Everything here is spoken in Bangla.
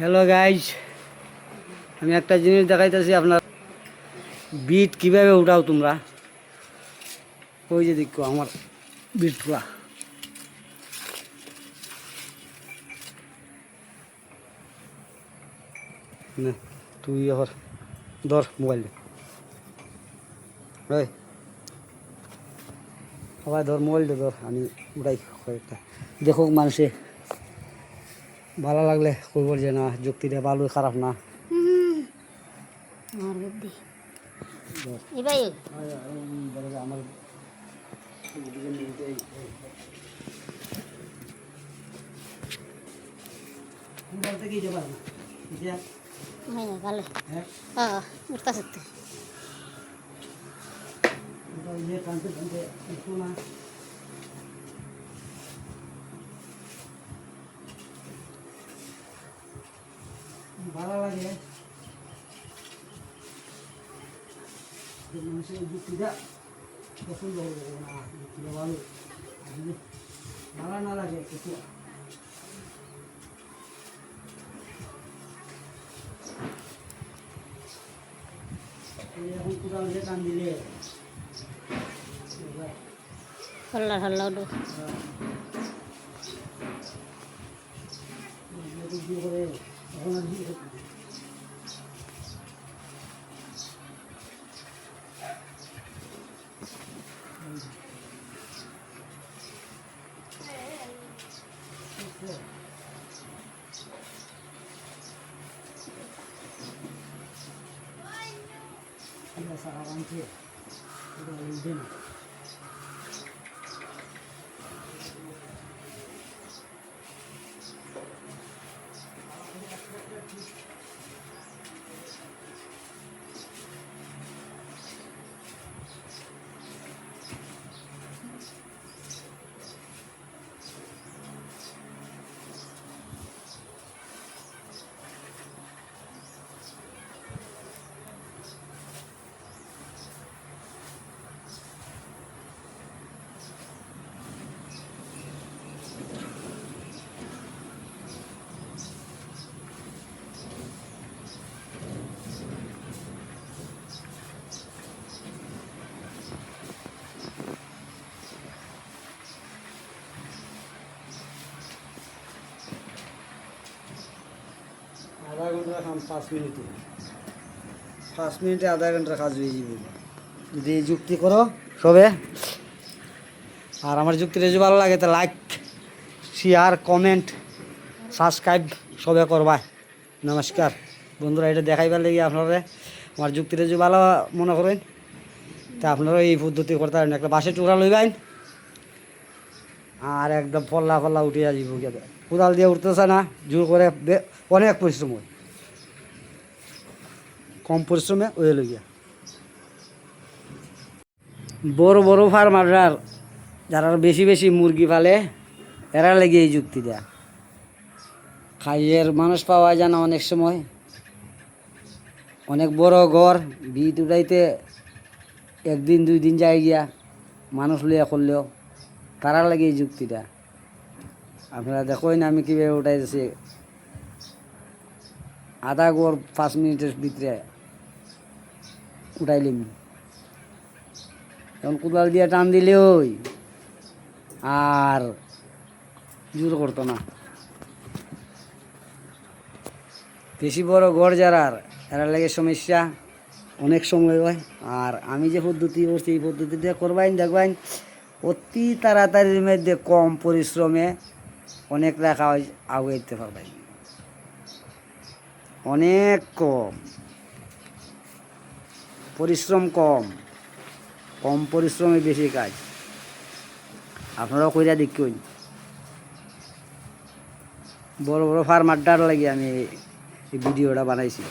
হ্যালো গাইজ, আমি একটা জিনিস দেখাইতেছি আপনার। বিট কিভাবে উঠাও তোমরা, ওই যে দেখো আমার বিটগুলা। না তুই আবার ধর মোবাইল, ওই সবাই ধর মোবাইলটা ধর, আমি উঠাই কয়েকটা। দেখো মানুষে ভালো লাগলে করবো যে না যুক্তিটা ভালো খারাপ না। আমার বলতে কি যে পারে না ভালো উঠতে সত্যি টানতে টানতে একটু না ভালো লাগে মানুষের যুক্তিটা পছন্দ হবে না, যুক্তিটা ভালো। যদি ভালো না লাগে কিছু এখন কোথাও যে টান দিলে হল্লা হল্লা উঠো করে এখন আর avance udah আধা ঘন্টা কাম 5 মিনিটে আধা ঘন্টার কাজ হয়ে যাবে যদি যুক্তি করো সবে। আর আমার যুক্তিটা যদি ভালো লাগে তো লাইক, শেয়ার, কমেন্ট, সাবস্ক্রাইব সবে করবা। নমস্কার বন্ধুরা, এটা দেখাইবার লেগে আপনারা আমার যুক্তিটা যদি ভালো মনে করেন তা আপনারা এই পদ্ধতি করতে পারেন। একটা বাসে টুকরা লইবেন আর একদম ফল্লা ফল্লা উঠিয়া যাব, কোদাল দিয়ে উঠতেছে না, জোর করে অনেক পরিশ্রম হয়, কম পরিশ্রমে ওই লইয়া। বড় বড় ফার্মাররা যারা বেশি বেশি মুরগি পালে এরা লেগে এই যুক্তি দেয়া। খাইয়ের মানুষ পাওয়া যায় না অনেক সময়, অনেক বড় ঘর ভিত উঠাইতে 1 দিন 2 দিন যায় গিয়া মানুষ লইয়া করলেও তারা লাগে এই যুক্তিটা। আপনারা দেখোই না আমি কীভাবে উঠাইতেছি, আধা ঘর 5 মিনিটের ভিতরে উঠাইলিম। এখন কোদাল দিয়ে টান দিলেই আর জোর করতো না। বেশি বড় ঘর যারা এরা লাগে সমস্যা অনেক সময় হয়। আর আমি যে পদ্ধতি করছি এই পদ্ধতিটা করবাইন দেখবেন অতি তাড়াতাড়ির মধ্যে কম পরিশ্রমে অনেক লেখা আগাইতে পারবেন, অনেক কম পরিশ্রম, কম পরিশ্রমে বেশি কাজ। আপনারাও কইরা দেখুন। বড় বড় ফার্মারটার লাগে আমি এই ভিডিওটা বানাইছি।